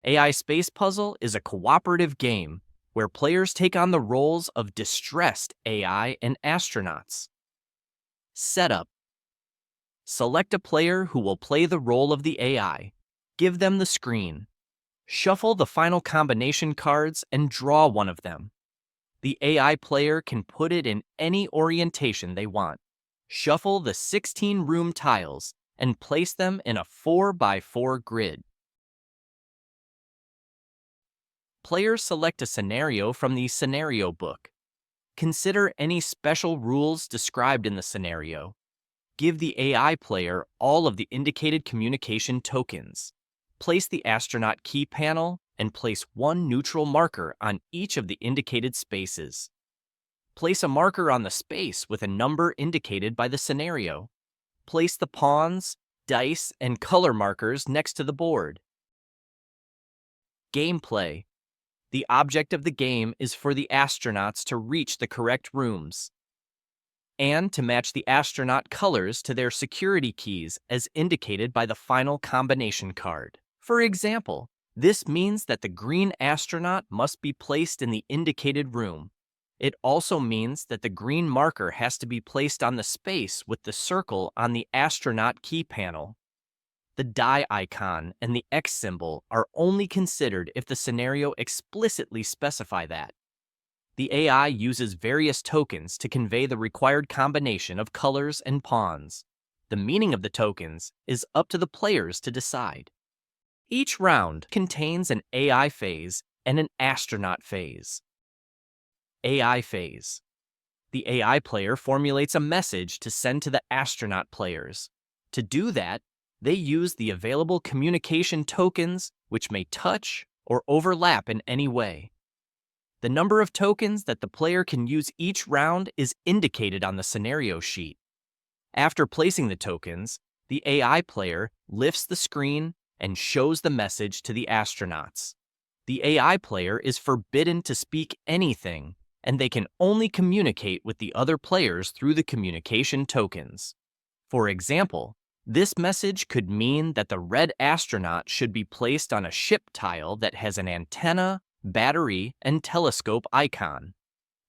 AI Space Puzzle is a cooperative game where players take on the roles of distressed AI and astronauts. Setup. Select a player who will play the role of the AI. Give them the screen. Shuffle the final combination cards and draw one of them. The AI player can put it in any orientation they want. Shuffle the 16 room tiles and place them in a 4x4 grid. Players select a scenario from the scenario book. Consider any special rules described in the scenario. Give the AI player all of the indicated communication tokens. Place the astronaut key panel and place one neutral marker on each of the indicated spaces. Place a marker on the space with a number indicated by the scenario. Place the pawns, dice, and color markers next to the board. Gameplay. The object of the game is for the astronauts to reach the correct rooms and to match the astronaut colors to their security keys as indicated by the final combination card. For example, this means that the green astronaut must be placed in the indicated room. It also means that the green marker has to be placed on the space with the circle on the astronaut key panel. The die icon and the X symbol are only considered if the scenario explicitly specify that. The AI uses various tokens to convey the required combination of colors and pawns. The meaning of the tokens is up to the players to decide. Each round contains an AI phase and an astronaut phase. AI phase. The AI player formulates a message to send to the astronaut players. To do that, they use the available communication tokens, which may touch or overlap in any way. The number of tokens that the player can use each round is indicated on the scenario sheet. After placing the tokens, the AI player lifts the screen and shows the message to the astronauts. The AI player is forbidden to speak anything, and they can only communicate with the other players through the communication tokens. For example, this message could mean that the red astronaut should be placed on a ship tile that has an antenna, battery, and telescope icon.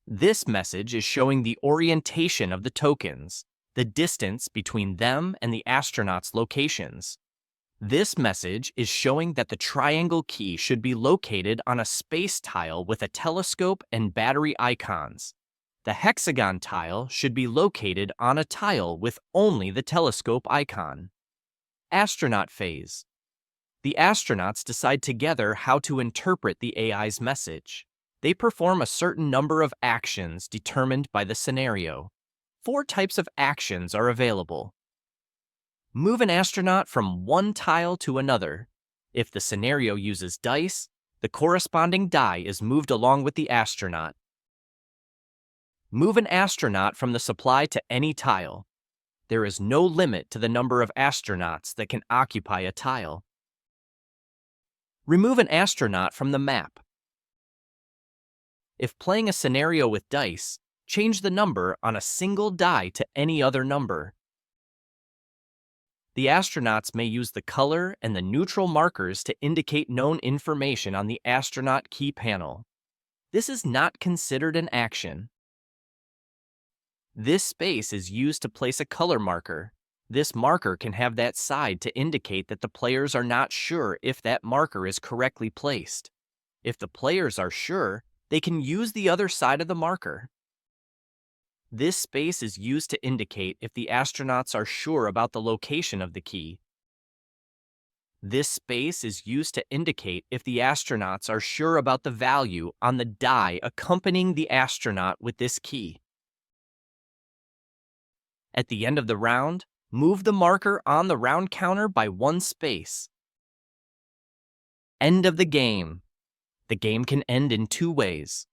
This message is showing the orientation of the tokens, the distance between them and the astronauts' locations. This message is showing that the triangle key should be located on a space tile with a telescope and battery icons. The hexagon tile should be located on a tile with only the telescope icon. Astronaut phase. The astronauts decide together how to interpret the AI's message. They perform a certain number of actions determined by the scenario. 4 types of actions are available. Move an astronaut from one tile to another. If the scenario uses dice, the corresponding die is moved along with the astronaut. Move an astronaut from the supply to any tile. There is no limit to the number of astronauts that can occupy a tile. Remove an astronaut from the map. If playing a scenario with dice, change the number on a single die to any other number. The astronauts may use the color and the neutral markers to indicate known information on the astronaut key panel. This is not considered an action. This space is used to place a color marker. This marker can have that side to indicate that the players are not sure if that marker is correctly placed. If the players are sure, they can use the other side of the marker. This space is used to indicate if the astronauts are sure about the location of the key. This space is used to indicate if the astronauts are sure about the value on the die accompanying the astronaut with this key. At the end of the round, move the marker on the round counter by 1 space. End of the game. The game can end in 2 ways.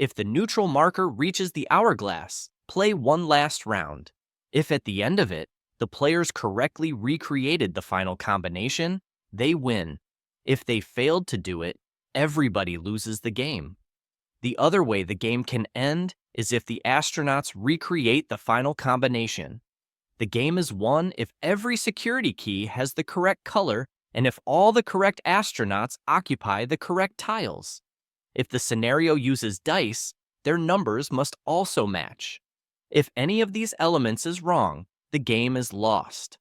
If the neutral marker reaches the hourglass, play one last round. If at the end of it, the players correctly recreated the final combination, they win. If they failed to do it, everybody loses the game. The other way the game can end is if the astronauts recreate the final combination. The game is won if every security key has the correct color and if all the correct astronauts occupy the correct tiles. If the scenario uses dice, their numbers must also match. If any of these elements is wrong, the game is lost.